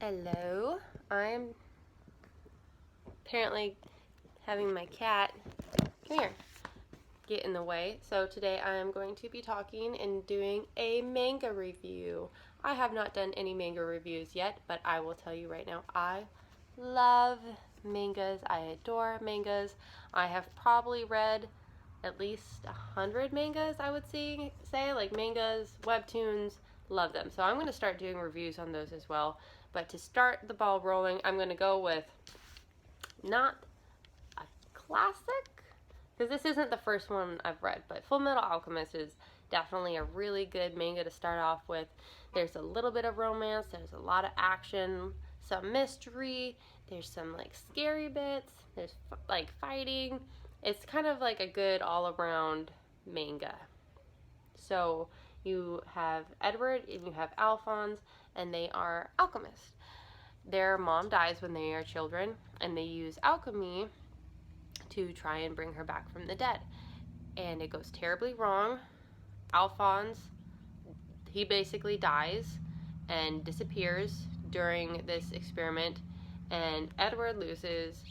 Hello, I'm apparently having my cat, come here, get in the way. So today I am going to be talking and doing a manga review. I have not done any manga reviews yet, but I will tell you right now, I love mangas. I adore mangas. I have probably read at least 100 mangas, I would say, like mangas, webtoons, love them. So I'm going to start doing reviews on those as well. But to start the ball rolling, I'm going to go with not a classic, because this isn't the first one I've read, but Fullmetal Alchemist is definitely a really good manga to start off with. There's a little bit of romance, there's a lot of action, some mystery, there's some like scary bits, there's like fighting. It's kind of like a good all-around manga. So you have Edward and you have Alphonse, and they are alchemists. Their mom dies when they are children, and they use alchemy to try and bring her back from the dead. And it goes terribly wrong. Alphonse, he basically dies and disappears during this experiment, and Edward loses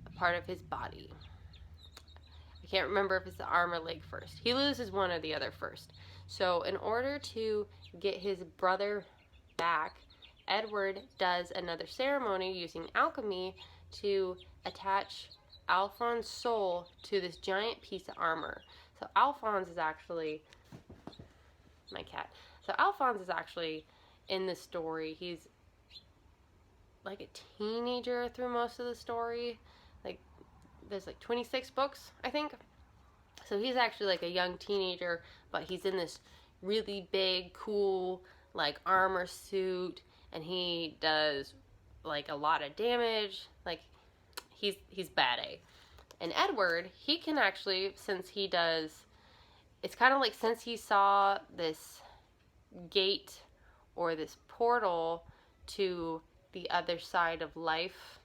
a part of his body. I can't remember if it's the arm or leg first. He loses one or the other first. So in order to get his brother back, Edward does another ceremony using alchemy to attach Alphonse's soul to this giant piece of armor. So Alphonse is actually my cat. So Alphonse is actually in the story. He's like a teenager through most of the story. Like there's like 26 books, I think. So he's actually like a young teenager, but he's in this really big, cool, like armor suit, and he does like a lot of damage. Like he's bad A. And Edward, he can actually, since he does, it's kind of like since he saw this gate or this portal to the other side of life,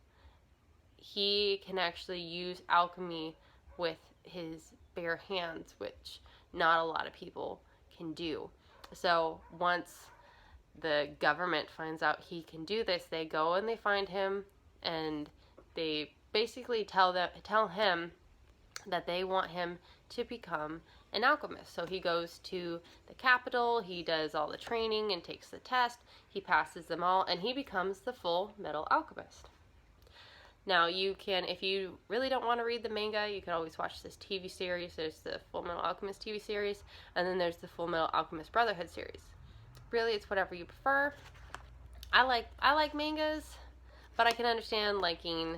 he can actually use alchemy with his bare hands, which not a lot of people can do. So once the government finds out he can do this, they go and they find him, and they basically tell him that they want him to become an alchemist. So he goes to the capital, he does all the training and takes the test, he passes them all, and he becomes the Fullmetal Alchemist. Now you can, if you really don't want to read the manga, you can always watch this TV series. There's the Fullmetal Alchemist TV series, and then there's the Fullmetal Alchemist Brotherhood series. Really, it's whatever you prefer. I like mangas, but I can understand liking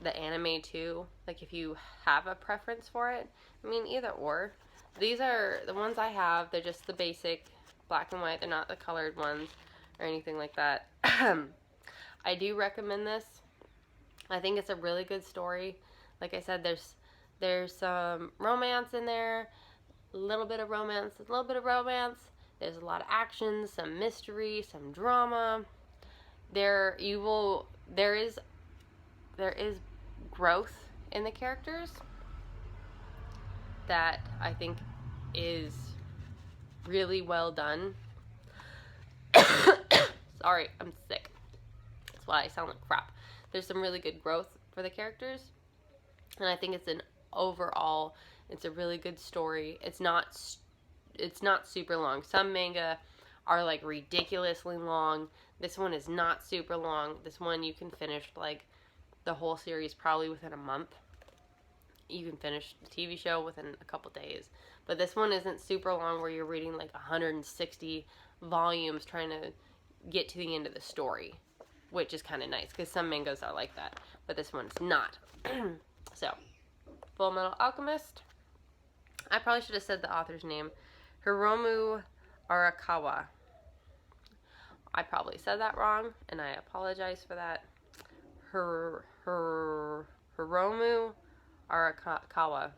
the anime too. Like if you have a preference for it, I mean either or. These are the ones I have. They're just the basic black and white. They're not the colored ones or anything like that. I do recommend this. I think it's a really good story. Like I said, there's some romance in there, a little bit of romance, There's a lot of action, some mystery, some drama. There is growth in the characters that I think is really well done. Sorry, I'm sick. That's why I sound like crap. There's some really good growth for the characters, and I think it's a really good story. It's not super long. Some manga are like ridiculously long. This one is not super long. This one you can finish like the whole series probably within a month. You can finish the TV show within a couple days. But this one isn't super long where you're reading like 160 volumes trying to get to the end of the story, which is kind of nice because some mangas are like that, but this one's not. So, Fullmetal Alchemist. I probably should have said the author's name. Hiromu Arakawa. I probably said that wrong, and I apologize for that. Hiromu Arakawa.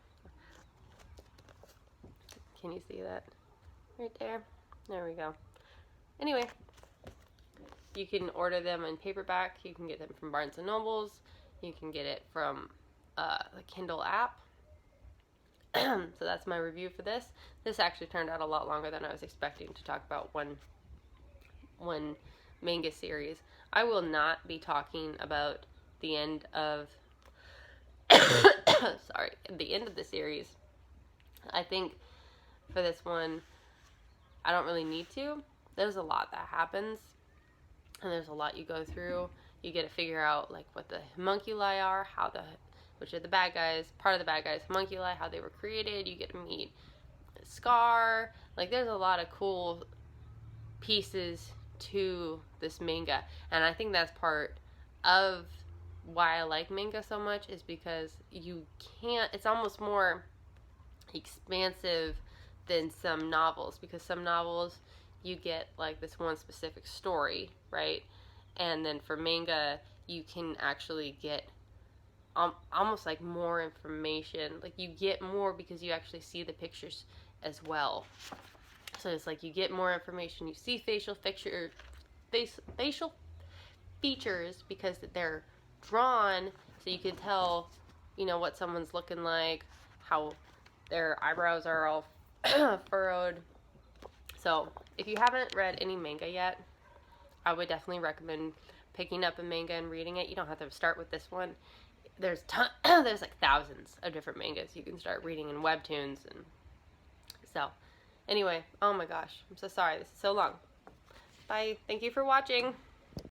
Can you see that? Right there. There we go. Anyway, you can order them in paperback. You can get them from Barnes & Nobles. You can get it from the Kindle app. So that's my review for this. This actually turned out a lot longer than I was expecting to talk about one manga series. I will not be talking about the end of sorry, the end of the series. I think for this one, I don't really need to. There's a lot that happens, and there's a lot you go through. You get to figure out like what the homunculi are, which are the bad guys, part of the bad guys, homunculi, how they were created. You get to meet Scar. Like, there's a lot of cool pieces to this manga, and I think that's part of why I like manga so much, is because it's almost more expansive than some novels, because some novels you get like this one specific story, right? And then for manga, you can actually get almost like more information. Like, you get more because you actually see the pictures as well. So it's like you get more information. You see facial features because they're drawn, so you can tell, what someone's looking like, how their eyebrows are all furrowed. So if you haven't read any manga yet, I would definitely recommend picking up a manga and reading it. You don't have to start with this one. There's like thousands of different mangas you can start reading in webtoons. And so anyway, oh my gosh, I'm so sorry this is so long. Bye. Thank you for watching.